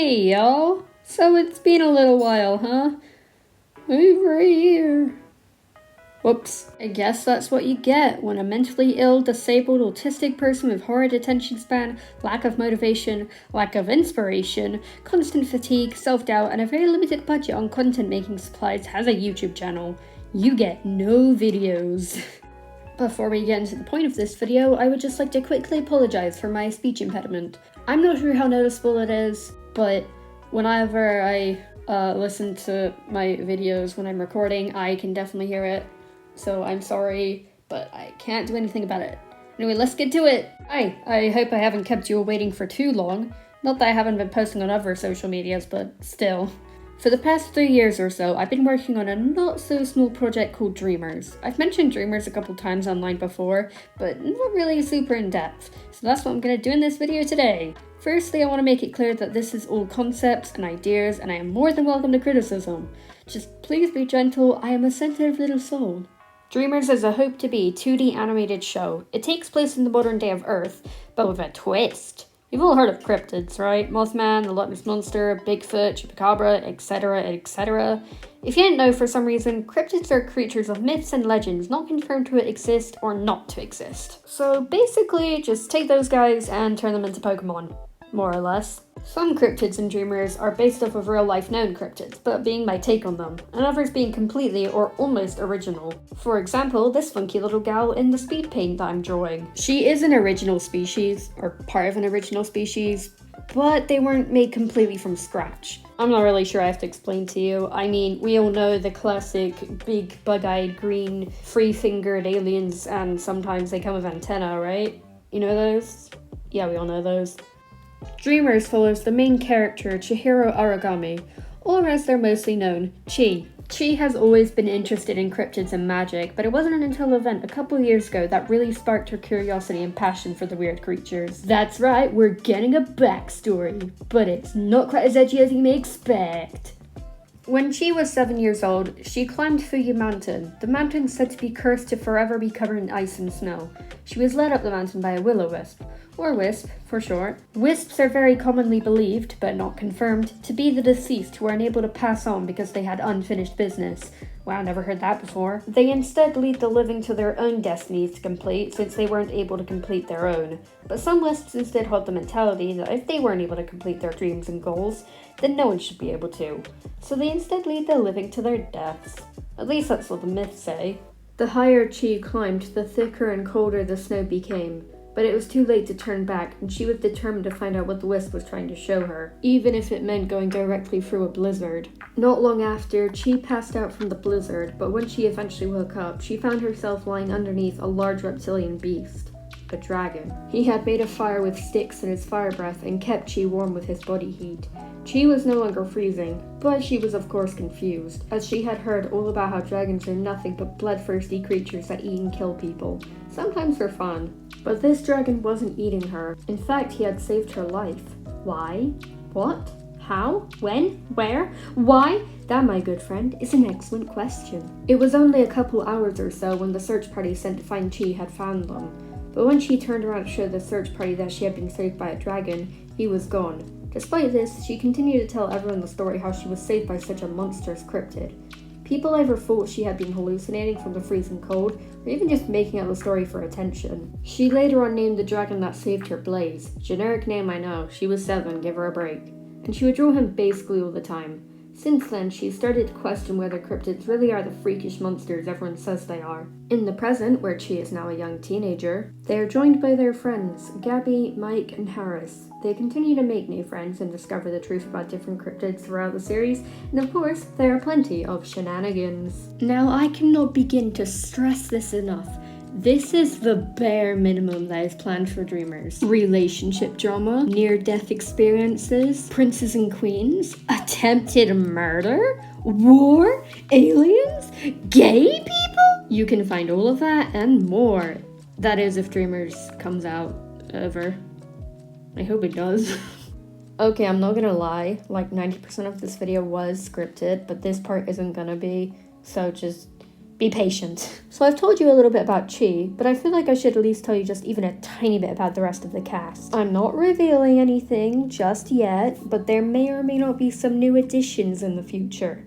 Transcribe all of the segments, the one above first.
Hey y'all! So it's been a little while, huh? Over a year. Whoops. I guess that's what you get when a mentally ill, disabled, autistic person with horrid attention span, lack of motivation, lack of inspiration, constant fatigue, self-doubt, and a very limited budget on content making supplies has a YouTube channel. You get no videos. Before we get into the point of this video, I would just like to quickly apologize for my speech impediment. I'm not sure how noticeable it is, but whenever I listen to my videos when I'm recording, I can definitely hear it. So I'm sorry, but I can't do anything about it. Anyway, let's get to it! Hi, I hope I haven't kept you waiting for too long. Not that I haven't been posting on other social medias, but still. For the past 3 years or so, I've been working on a not-so-small project called Dreamers. I've mentioned Dreamers a couple times online before, but not really super in-depth, so that's what I'm going to do in this video today. Firstly, I want to make it clear that this is all concepts and ideas, and I am more than welcome to criticism. Just please be gentle, I am a sensitive little soul. Dreamers is a hope-to-be 2D animated show. It takes place in the modern day of Earth, but with a twist. You've all heard of cryptids, right? Mothman, the Loch Ness Monster, Bigfoot, Chupacabra, etc, etc. If you didn't know for some reason, cryptids are creatures of myths and legends not confirmed to exist or not to exist. So basically, just take those guys and turn them into Pokemon. More or less. Some cryptids and Dreamers are based off of real-life known cryptids, but being my take on them, and others being completely or almost original. For example, this funky little gal in the Speedpaint that I'm drawing. She is an original species, or part of an original species, but they weren't made completely from scratch. I'm not really sure I have to explain to you. I mean, we all know the classic big bug-eyed green three-fingered aliens, and sometimes they come with antennae, right? You know those? Yeah, we all know those. Dreamers follows the main character, Chihiro Aragami, or as they're mostly known, Chi. Chi has always been interested in cryptids and magic, but it wasn't until an event a couple years ago that really sparked her curiosity and passion for the weird creatures. That's right, we're getting a backstory, but it's not quite as edgy as you may expect. When Chi was 7 years old, she climbed Fuji Mountain. The mountain said to be cursed to forever be covered in ice and snow. She was led up the mountain by a will-o-wisp, or wisp for short. Wisps are very commonly believed, but not confirmed, to be the deceased who are unable to pass on because they had unfinished business. Wow, never heard that before. They instead lead the living to their own destinies to complete, since they weren't able to complete their own. But some wisps instead hold the mentality that if they weren't able to complete their dreams and goals, then no one should be able to. So they instead lead the living to their deaths. At least that's what the myths say. The higher Chi climbed, the thicker and colder the snow became. But it was too late to turn back, and she was determined to find out what the wisp was trying to show her, even if it meant going directly through a blizzard. Not long after, Chi passed out from the blizzard, but when she eventually woke up, she found herself lying underneath a large reptilian beast. A dragon. He had made a fire with sticks in his fire breath and kept Chi warm with his body heat. Chi was no longer freezing, but she was of course confused, as she had heard all about how dragons are nothing but bloodthirsty creatures that eat and kill people, sometimes for fun. But this dragon wasn't eating her. In fact, he had saved her life. Why? What? How? When? Where? Why? That, my good friend, is an excellent question. It was only a couple hours or so when the search party sent to find Chi had found them. But when she turned around to show the search party that she had been saved by a dragon, he was gone. Despite this, she continued to tell everyone the story how she was saved by such a monstrous cryptid. People either thought she had been hallucinating from the freezing cold, or even just making up the story for attention. She later on named the dragon that saved her Blaze. Generic name, I know, she was 7, give her a break. And she would draw him basically all the time. Since then, she started to question whether cryptids really are the freakish monsters everyone says they are. In the present, where Chi is now a young teenager, they are joined by their friends, Gabby, Mike, and Harris. They continue to make new friends and discover the truth about different cryptids throughout the series, and of course, there are plenty of shenanigans. Now, I cannot begin to stress this enough. This is the bare minimum that is planned for Dreamers. Relationship drama, near-death experiences, princes and queens, attempted murder, war, aliens, gay people? You can find all of that and more. That is if Dreamers comes out ever. I hope it does. Okay, I'm not gonna lie, like 90% of this video was scripted, but this part isn't gonna be, so just Be patient. So I've told you a little bit about Chi, but I feel like I should at least tell you just even a tiny bit about the rest of the cast. I'm not revealing anything just yet, but there may or may not be some new additions in the future.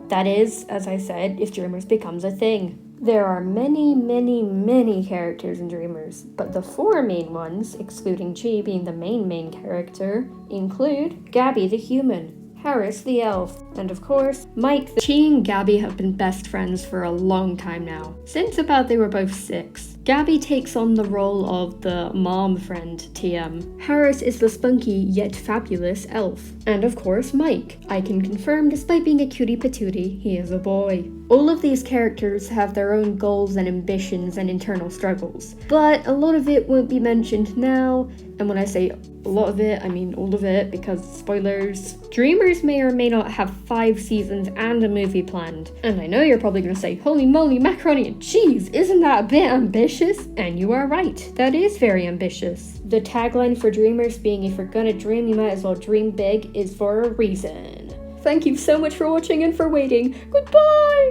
That is, as I said, if Dreamers becomes a thing. There are many characters in Dreamers, but the 4 main ones, excluding Chi being the main character, include Gabby the human, Harris the elf, and of course, Mike. Chi and Gabby have been best friends for a long time now, since about they were both 6. Gabby takes on the role of the mom friend, TM. Harris is the spunky yet fabulous elf. And of course, Mike. I can confirm, despite being a cutie patootie, he is a boy. All of these characters have their own goals and ambitions and internal struggles, but a lot of it won't be mentioned now, and when I say a lot of it, I mean all of it, because spoilers. Dreamers may or may not have 5 seasons and a movie planned, and I know you're probably gonna say, holy moly, macaroni and cheese, isn't that a bit ambitious? And you are right, that is very ambitious. The tagline for Dreamers being, if you're gonna dream, you might as well dream big, is for a reason. Thank you so much for watching and for waiting. Goodbye!